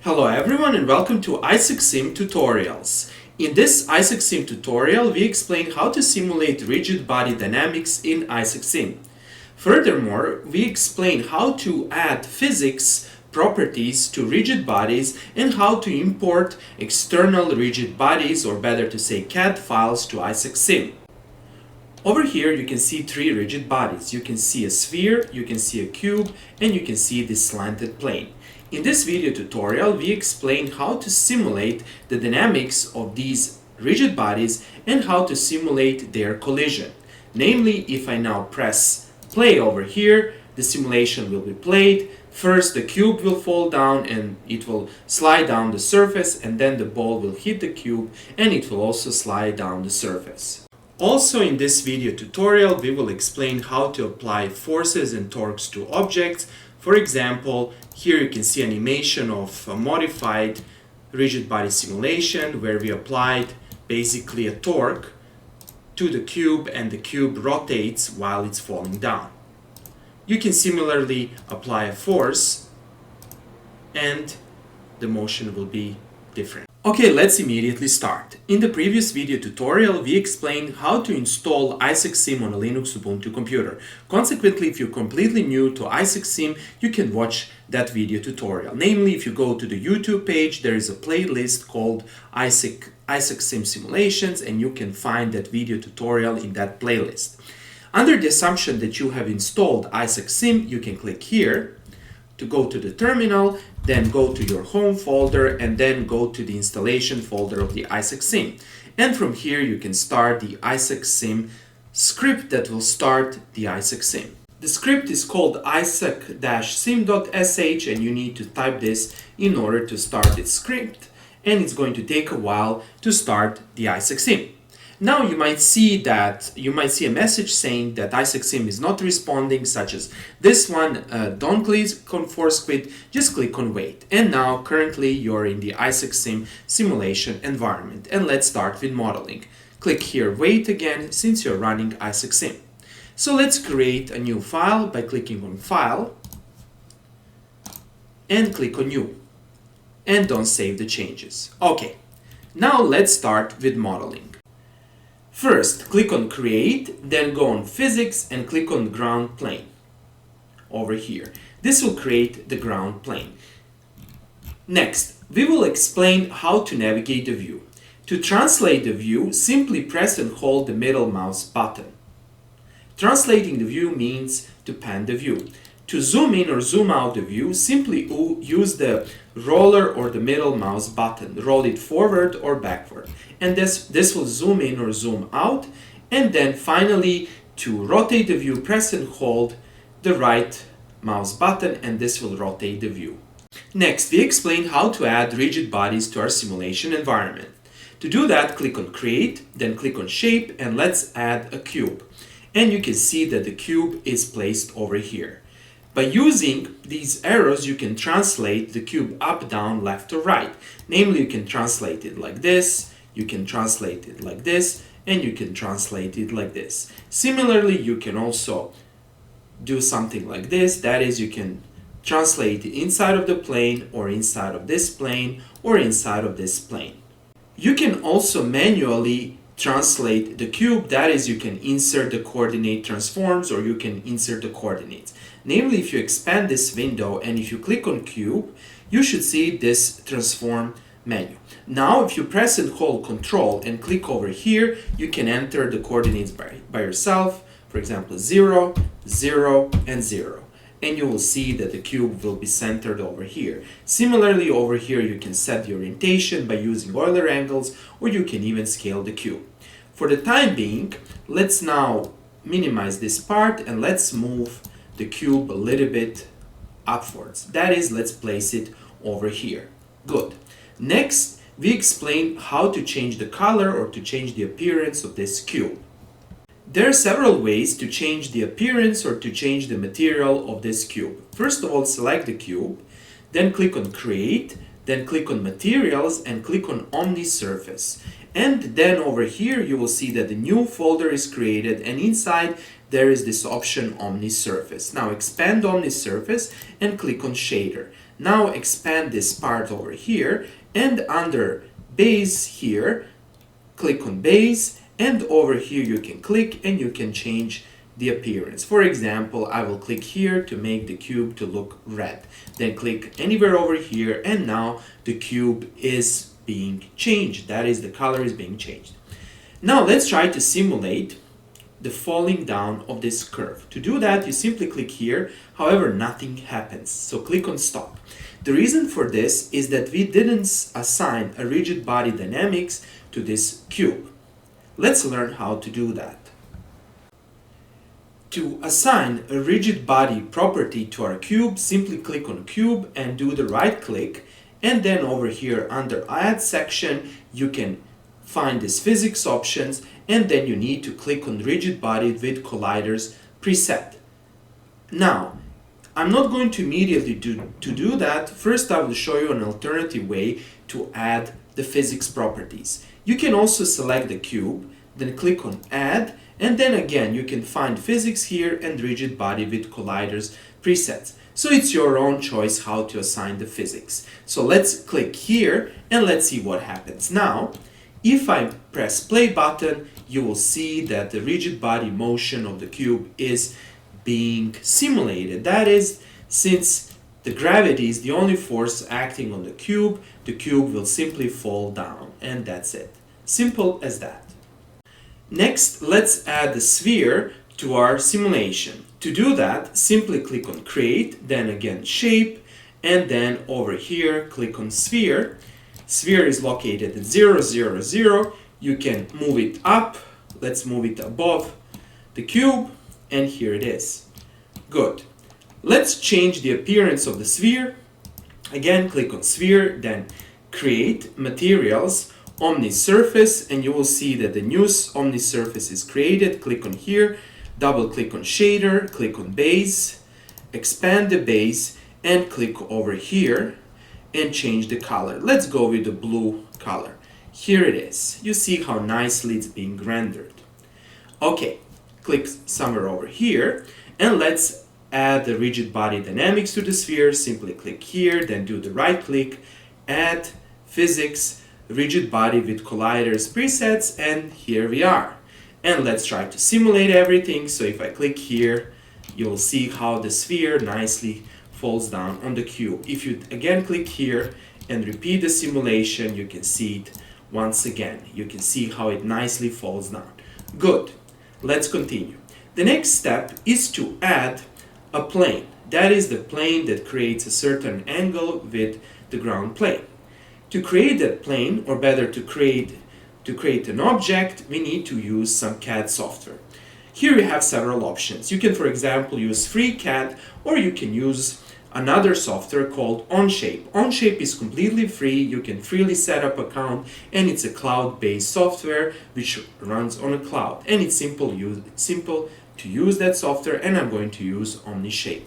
Hello everyone and welcome to Isaac Sim tutorials. In this Isaac Sim tutorial, we explain how to simulate rigid body dynamics in Isaac Sim. Furthermore, we explain how to add physics properties to rigid bodies and how to import external rigid bodies, or better to say CAD files, to Isaac Sim. Over here you can see three rigid bodies. You can see a sphere, you can see a cube, and you can see this slanted plane. In this video tutorial, we explain how to simulate the dynamics of these rigid bodies and how to simulate their collision. Namely, if I now press play over here, the simulation will be played. First, the cube will fall down and it will slide down the surface, and then the ball will hit the cube and it will also slide down the surface. Also, in this video tutorial, we will explain how to apply forces and torques to objects. For example, here you can see animation of a modified rigid body simulation where we applied basically a torque to the cube and the cube rotates while it's falling down. You can similarly apply a force and the motion will be different. Okay, let's immediately start. In the previous video tutorial, we explained how to install Isaac Sim on a Linux Ubuntu computer. Consequently, if you're completely new to Isaac Sim, you can watch that video tutorial. Namely, if you go to the YouTube page, there is a playlist called Isaac Sim Simulations, and you can find that video tutorial in that playlist. Under the assumption that you have installed Isaac Sim, you can click here to go to the terminal, then go to your home folder, and then go to the installation folder of the Isaac Sim. And from here you can start the Isaac Sim script that will start the Isaac Sim. The script is called isaac-sim.sh, and you need to type this in order to start this script, and it's going to take a while to start the Isaac Sim. Now you might see a message saying that Isaac Sim is not responding, such as this one. Don't click on force quit, just click on wait. And now currently you're in the Isaac Sim simulation environment. And let's start with modeling. Click here wait again, since you're running Isaac Sim. So let's create a new file by clicking on file and click on new. And don't save the changes. Okay, now let's start with modeling. First, click on Create, then go on Physics and click on Ground Plane over here. This will create the ground plane. Next, we will explain how to navigate the view. To translate the view, simply press and hold the middle mouse button. Translating the view means to pan the view. To zoom in or zoom out the view, simply use the roller or the middle mouse button. Roll it forward or backward. And this will zoom in or zoom out. And then finally, to rotate the view, press and hold the right mouse button, and this will rotate the view. Next, we explain how to add rigid bodies to our simulation environment. To do that, click on Create, then click on Shape, and let's add a cube. And you can see that the cube is placed over here. By using these arrows, you can translate the cube up, down, left, or right. Namely, you can translate it like this, you can translate it like this, and you can translate it like this. Similarly, you can also do something like this. That is, you can translate it inside of the plane, or inside of this plane, or inside of this plane. You can also manually translate the cube. That is, you can insert the coordinate transforms, or you can insert the coordinates. Namely, if you expand this window and if you click on cube, you should see this transform menu. Now, if you press and hold Control and click over here, you can enter the coordinates by yourself. For example, 0, 0, and 0. And you will see that the cube will be centered over here. Similarly, over here you can set the orientation by using Euler angles, or you can even scale the cube. For the time being, let's now minimize this part and let's move the cube a little bit upwards. That is, let's place it over here. Good. Next, we explain how to change the color or to change the appearance of this cube. There are several ways to change the appearance or to change the material of this cube. First of all, select the cube, then click on Create, then click on Materials and click on Omni Surface. And then over here you will see that the new folder is created, and inside there is this option Omni Surface. Now expand Omni Surface and click on Shader. Now expand this part over here, and under base here, click on base, and over here you can click and you can change the appearance. For example, I will click here to make the cube to look red. Then click anywhere over here, and now the cube is being changed. That is, the color is being changed. Now let's try to simulate the falling down of this curve. To do that, you simply click here, however, nothing happens. So click on stop. The reason for this is that we didn't assign a rigid body dynamics to this cube. Let's learn how to do that. To assign a rigid body property to our cube, simply click on cube and do the right click, and then over here under add section you can find this physics options, and then you need to click on rigid body with colliders preset. Now I'm not going to immediately do that. First I will show you an alternative way to add the physics properties. You can also select the cube, then click on add, and then again you can find physics here and rigid body with colliders presets. So it's your own choice how to assign the physics. So let's click here and let's see what happens. Now if I press play button, you will see that the rigid body motion of the cube is being simulated. That is, since the gravity is the only force acting on the cube will simply fall down, and that's it. Simple as that. Next, let's add the sphere to our simulation. To do that, simply click on create, then again shape, and then over here click on sphere. Sphere is located at 0, 0, 0. You can move it up. Let's move it above the cube, and here it is. Good. Let's change the appearance of the sphere. Again, click on sphere, then create materials, omni surface, and you will see that the new omni surface is created. Click on here, double click on shader, click on base, expand the base, and click over here and change the color. Let's go with the blue color. Here it is. You see how nicely it's being rendered. Okay, click somewhere over here, and let's add the rigid body dynamics to the sphere. Simply click here, then do the right click, add physics, rigid body with colliders presets, and here we are. And let's try to simulate everything. So if I click here, you'll see how the sphere nicely falls down on the cube. If you again click here and repeat the simulation, you can see it once again. You can see how it nicely falls down. Good. Let's continue. The next step is to add a plane. That is the plane that creates a certain angle with the ground plane. To create that plane, or better to create an object, we need to use some CAD software. Here we have several options. You can, for example, use FreeCAD, or you can use another software called Onshape. Onshape is completely free. You can freely set up an account, and it's a cloud-based software which runs on a cloud. And it's simple to use that software, and I'm going to use Omnishape.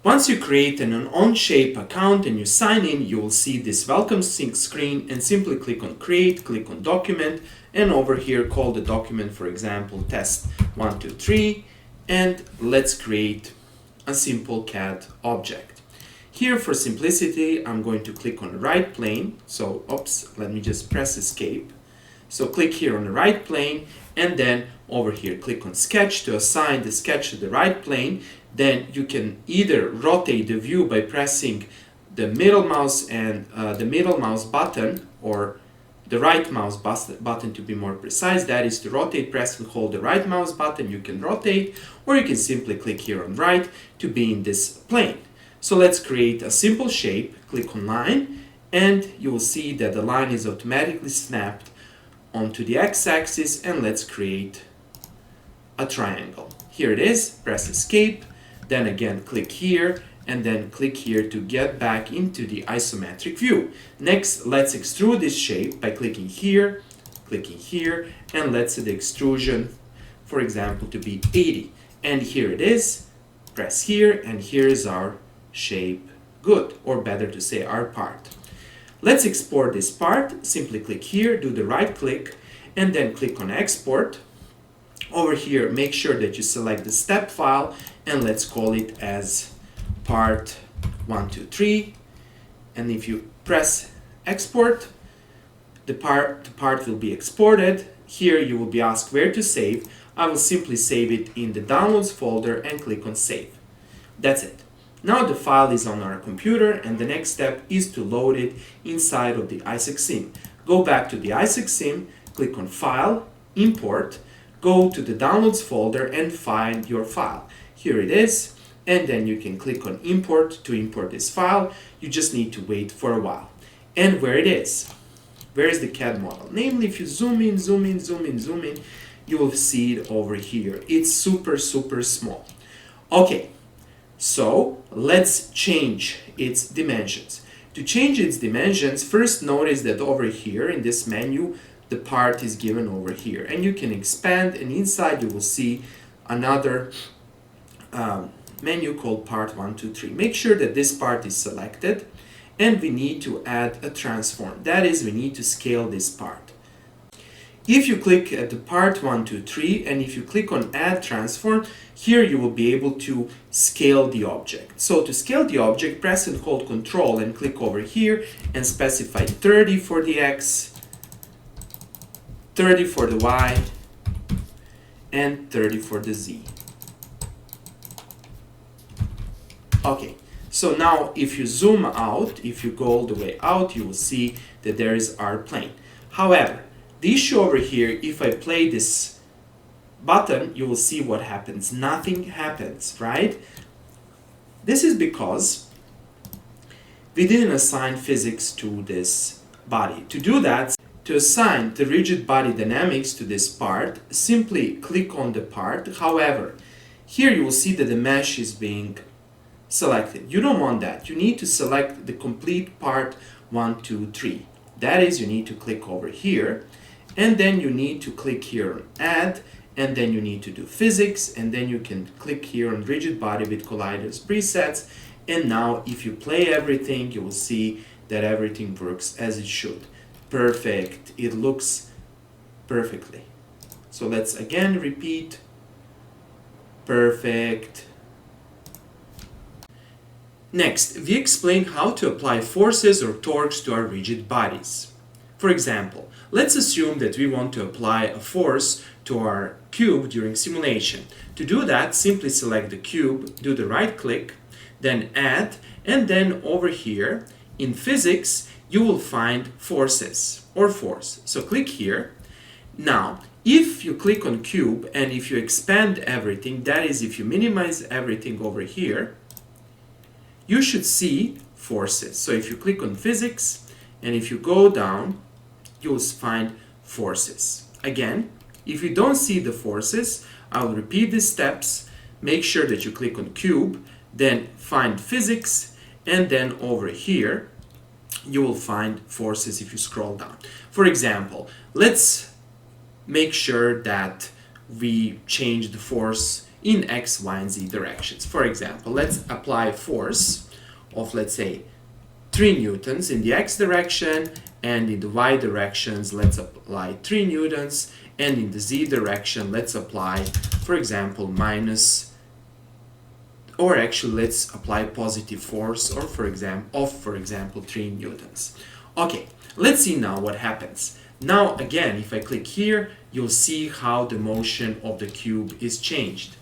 Once you create an Onshape account and you sign in, you will see this welcome screen, and simply click on create, click on document, and over here call the document, for example, test 123, and let's create a simple CAD object. Here for simplicity, I'm going to click on the right plane. So, let me just press escape. So click here on the right plane, and then over here click on sketch to assign the sketch to the right plane. Then you can either rotate the view by pressing the middle mouse and the middle mouse button, or the right mouse button to be more precise. That is to rotate, press and hold the right mouse button, you can rotate, or you can simply click here on right to be in this plane. So let's create a simple shape, click on line, and you will see that the line is automatically snapped onto the x-axis, and let's create a triangle. Here it is, press escape, then again click here, and then click here to get back into the isometric view. Next, let's extrude this shape by clicking here, and let's set the extrusion, for example, to be 80. And here it is, press here, and here is our shape. Good, or better to say our part. Let's export this part. Simply click here, do the right click, and then click on export. Over here, make sure that you select the step file, and let's call it as part 123, and if you press export, the part will be exported. Here you will be asked where to save. I will simply save it in the downloads folder and click on save. That's it. Now the file is on our computer, and the next step is to load it inside of the Isaac Sim. Go back to the Isaac Sim, click on File, Import, go to the Downloads folder and find your file. Here it is, and then you can click on Import to import this file. You just need to wait for a while. And where it is. Where is the CAD model? Namely, if you zoom in, you will see it over here. It's super small. Okay. So let's change its dimensions. To change its dimensions, first notice that over here in this menu, the part is given over here. And you can expand, and inside you will see another menu called part 1, 2, 3. Make sure that this part is selected, and we need to add a transform. That is, we need to scale this part. If you click at the part 1, 2, 3, and if you click on add transform, here you will be able to scale the object. So to scale the object, press and hold Control and click over here and specify 30 for the X, 30 for the Y, and 30 for the Z. Okay, so now if you zoom out, if you go all the way out, you will see that there is our plane. However, the issue over here, if I play this button, you will see what happens. Nothing happens, right? This is because we didn't assign physics to this body. To do that, to assign the rigid body dynamics to this part, simply click on the part. However, here you will see that the mesh is being selected. You don't want that. You need to select the complete part 1, 2, 3. That is, you need to click over here, and then you need to click here on add, and then you need to do physics, and then you can click here on rigid body with colliders presets, and now if you play everything, you will see that everything works as it should. Perfect. It looks perfectly. So let's again repeat. Perfect. Next, we explain how to apply forces or torques to our rigid bodies. For example, let's assume that we want to apply a force to our cube during simulation. To do that, simply select the cube, do the right click, then add, and then over here in physics, you will find forces or force. So click here. Now, if you click on cube and if you expand everything, that is, if you minimize everything over here, you should see forces. So if you click on physics and if you go down, you'll find forces. Again, if you don't see the forces, I'll repeat these steps. Make sure that you click on cube, then find physics, and then over here, you will find forces if you scroll down. For example, let's make sure that we change the force in X, Y, and Z directions. For example, let's apply a force of, let's say, 3 newtons in the X direction, and in the Y directions, let's apply 3 newtons, and in the Z direction, let's apply, for example, minus, or actually let's apply positive force, or for example 3 newtons. Okay, let's see now what happens. Now again, if I click here, you'll see how the motion of the cube is changed.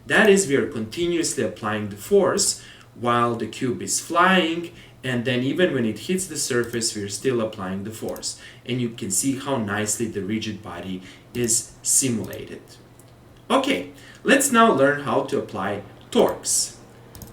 That is, we are continuously applying the force while the cube is flying, and then even when it hits the surface, we are still applying the force. And you can see how nicely the rigid body is simulated. Okay, let's now learn how to apply torques.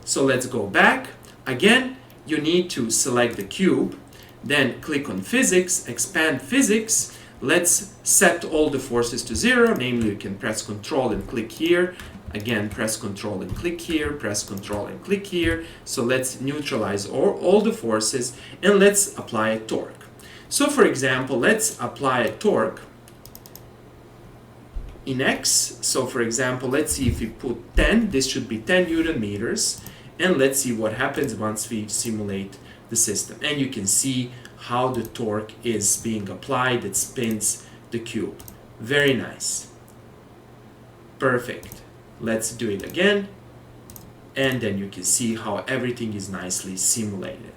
So let's go back. Again, you need to select the cube, then click on physics, expand physics. Let's set all the forces to 0, namely you can press Ctrl and click here. Again, press Ctrl and click here, press Ctrl and click here. So let's neutralize all the forces, and let's apply a torque. So for example, let's apply a torque in X. So for example, let's see if we put 10, this should be 10 Newton meters, and let's see what happens once we simulate the system. And you can see how the torque is being applied. It spins the cube. Very nice. Perfect. Let's do it again, and then you can see how everything is nicely simulated.